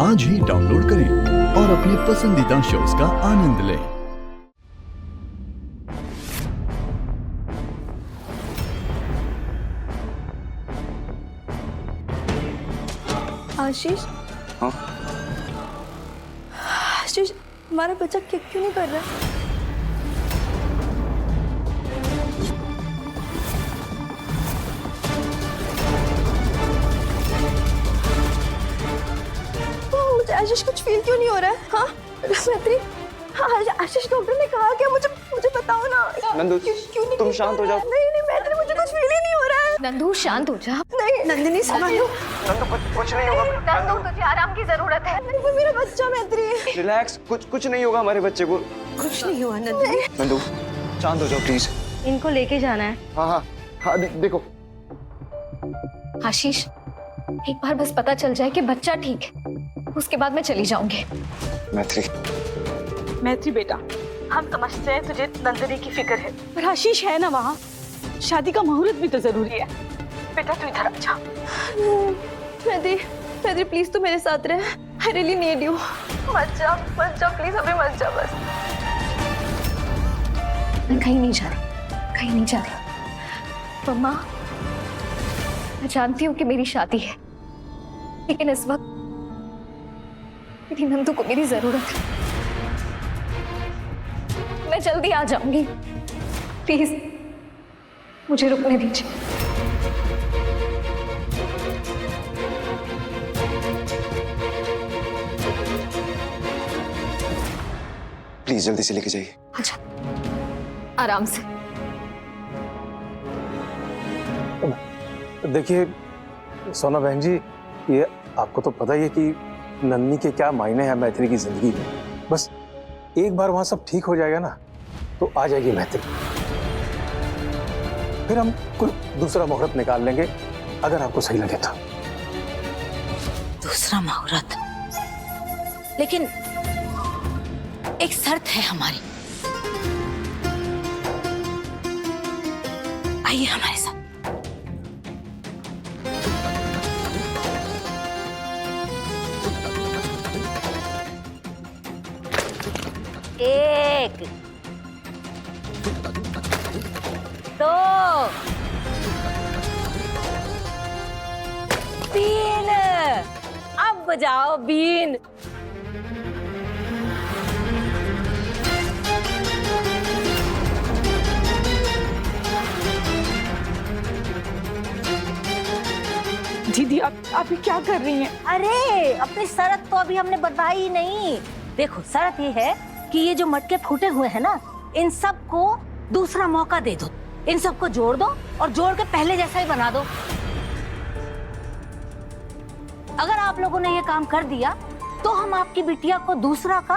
आज ही डाउनलोड करें और अपने पसंदीदा शोज का आनंद लें। आशीष, हाँ? आशीष, हमारा बच्चा क्यों नहीं कर रहा है? मुझे आशीष कुछ फील क्यों नहीं हो रहा है? हाँ मैत्री, हाँ आशीष, डॉक्टर ने कहा क्या? मुझे बताओ ना। नंदू, क्यों नहीं? तुम शांत हो जाओ। नहीं मैत्री, मुझे कुछ फील ही नहीं हो रहा है। नंदू शांत हो जा। नहीं नंदिनी, संभालो। नंदू, कुछ नहीं होगा। नंदू तुझे आराम की जरूरत है। नहीं, वो मेरा बच्चा मैत्री। रिलैक्स, कुछ नहीं होगा हमारे बच्चे को। कुछ नहीं हुआ नंदिनी। नंदू, शांत हो जाओ प्लीज। इनको लेके जाना है। हाँ, देखो। आशीष, एक बार बस पता चल जाए कि बच्चा ठीक है, उसके बाद मैं चली जाऊंगी। मैत्री बेटा, हम समझते हैं तुझे नंदिनी की फिक्र है, पर आशीष है ना वहाँ। शादी का मुहूर्त भी तो जरूरी है। बेटा तू इधर आ जा। मैत्री प्लीज तू मेरे साथ रह। I really need you। मत जा प्लीज, अभी मत जा बस। मैं कहीं नहीं जा रही। मम्मा, मैं जानती हूँ कि मेरी शादी है, लेकिन इस वक्त मेरी नंदू को मेरी जरूरत है। मैं जल्दी आ जाऊंगी, प्लीज मुझे रुकने दीजिए। प्लीज जल्दी से लेके जाइए। अच्छा, आराम से। देखिए सोना बहन जी, ये आपको तो पता ही है कि नन्नी के क्या मायने हैं मैत्री की जिंदगी में। बस एक बार वहां सब ठीक हो जाएगा ना, तो आ जाएगी मैत्री। फिर हम कोई दूसरा मुहूर्त निकाल लेंगे, अगर आपको सही लगे तो। दूसरा मुहूर्त? लेकिन एक शर्त है हमारी। आइए हमारे साथ। एक, दो, तीन। अब बजाओ बीन। दीदी आप ये क्या कर रही हैं? अरे अपनी शर्त तो अभी हमने बताई ही नहीं। देखो शर्त ये है कि ये जो मटके फूटे हुए हैं ना, इन सबको दूसरा मौका दे दो। इन सबको जोड़ दो और जोड़ के पहले जैसा ही बना दो। अगर आप लोगों ने ये काम कर दिया तो हम आपकी बिटिया को दूसरा का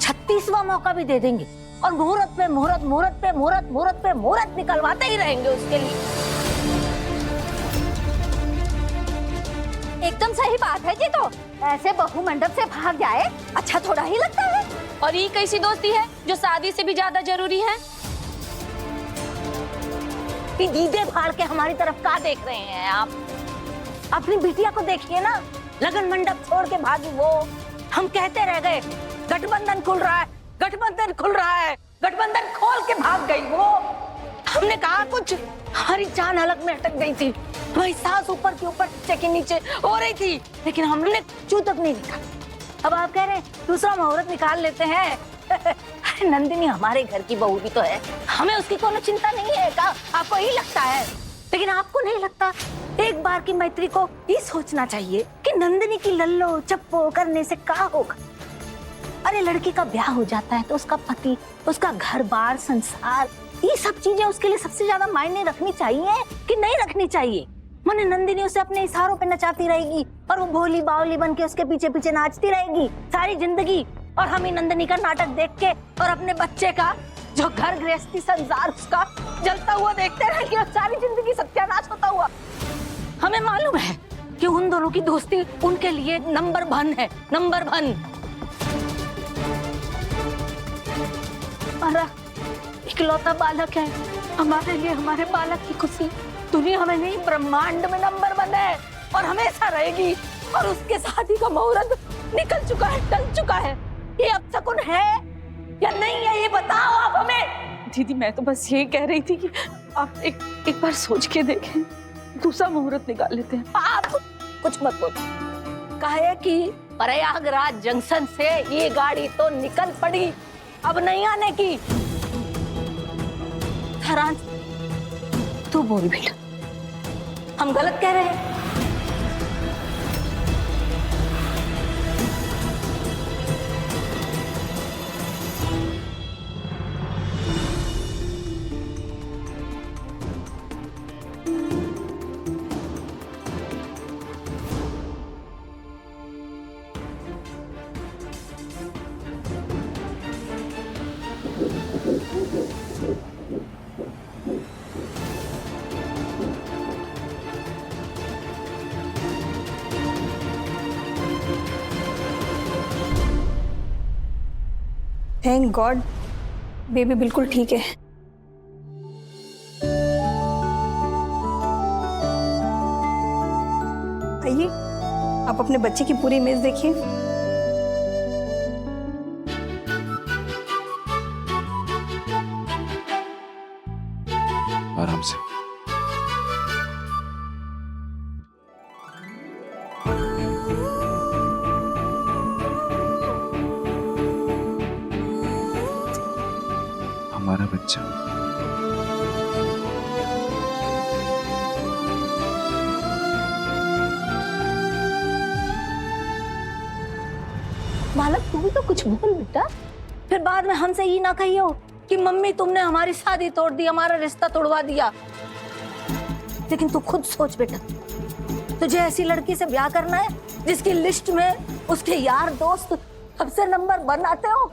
36वां मौका भी दे देंगे और मुहूर्त पे मुहूर्त, मुहूर्त पे मुहूर्त, मुहूर्त पे मुहूर्त निकलवाते ही रहेंगे उसके लिए। एकदम सही बात है जी। तो ऐसे बहू मंडप से भाग जाए अच्छा थोड़ा ही लगता है। और ये कैसी दोस्ती है जो शादी से भी ज्यादा जरूरी है? दीदे फाड़ के हमारी तरफ का देख रहे हैं आप? अपनी बिटिया को देखिए ना, लगन मंडप छोड़ के भागी वो। हम कहते रह गए गठबंधन खुल रहा है, गठबंधन खुल रहा है, गठबंधन खोल के भाग गई वो। हमने कहा कुछ, हमारी जान हलक में अटक गई थी। हमारी सांस ऊपर के ऊपर नीचे नीचे हो रही थी, लेकिन हमने चू तक नहीं निकाला। अब आप कह रहे हैं दूसरा मुहूर्त निकाल लेते हैं। अरे नंदिनी हमारे घर की बहू भी तो है, हमें उसकी कोनो चिंता नहीं है का? आपको यही लगता है, लेकिन आपको नहीं लगता? एक बार की मैत्री को ये सोचना चाहिए कि नंदिनी की लल्लो चप्पो करने से क्या होगा। अरे लड़की का ब्याह हो जाता है तो उसका पति, उसका घर बार, संसार, ये सब चीजें उसके लिए सबसे ज्यादा मायने रखनी चाहिए कि नहीं रखनी चाहिए? माने नंदिनी उसे अपने इशारों पे नचाती रहेगी और वो भोली बावली बन के उसके पीछे पीछे नाचती रहेगी सारी जिंदगी, और हम ही नंदिनी का नाटक देख के और अपने बच्चे का जो घर गृहस्थी संसार उसका जलता हुआ देखते रहेंगे और सारी जिंदगी सत्यानाश होता हुआ। हमें मालूम है कि उन दोनों की दोस्ती उनके लिए नंबर 1 है, नंबर 1। हमारा इकलौता बालक है, हमारे लिए हमारे बालक की खुशी दुनिया में नहीं ब्रह्मांड में नंबर 1 है और हमेशा रहेगी। और उसके शादी का मुहूर्त निकल चुका है, टल चुका है। ये अब शकुन है या नहीं है, ये बताओ आप हमें। दीदी मैं तो बस ये कह रही थी कि आप एक बार सोच के देखें, दूसरा मुहूर्त निकाल लेते हैं। आप कुछ मत बोलो। कहे कि प्रयागराज जंक्शन से ये गाड़ी तो निकल पड़ी, अब नहीं आने की। धरान, तू बोल बेटा, हम गलत कह रहे हैं? थैंक गॉड बेबी बिल्कुल ठीक है। आइए, आप अपने बच्चे की पूरी इमेज देखिए। आराम से। हमारा बच्चा। मालक तू भी तो कुछ बोल बेटा, फिर बाद में हमसे ये ना कहियो कि मम्मी तुमने हमारी शादी तोड़ दी, हमारा रिश्ता तोड़वा दिया। लेकिन तू खुद सोच बेटा, तुझे ऐसी लड़की से ब्याह करना है जिसकी लिस्ट में उसके यार दोस्त सबसे नंबर 1 आते हो,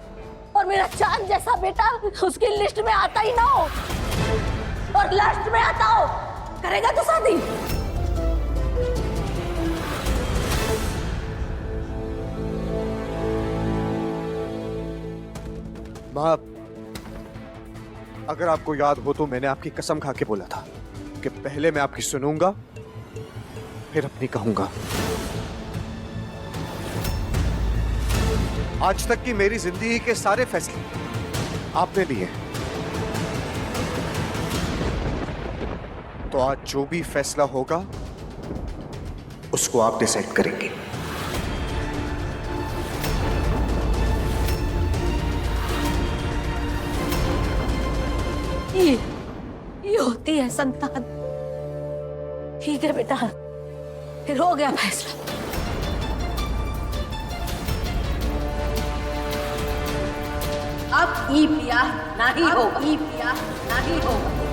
और मेरा चांद जैसा बेटा उसकी लिस्ट में आता ही ना हो और लास्ट में आता हो। करेगा तो शादी? माँ, अगर आपको याद हो तो मैंने आपकी कसम खा के बोला था कि पहले मैं आपकी सुनूंगा फिर अपनी कहूंगा। आज तक की मेरी जिंदगी के सारे फैसले आपने लिए, तो आज जो भी फैसला होगा उसको आप डिसाइड करेंगे। ये होती है संतान। ठीक है बेटा, फिर हो गया फैसला। अब ई ब्याह नहीं होगा, ई ब्याह नहीं होगा।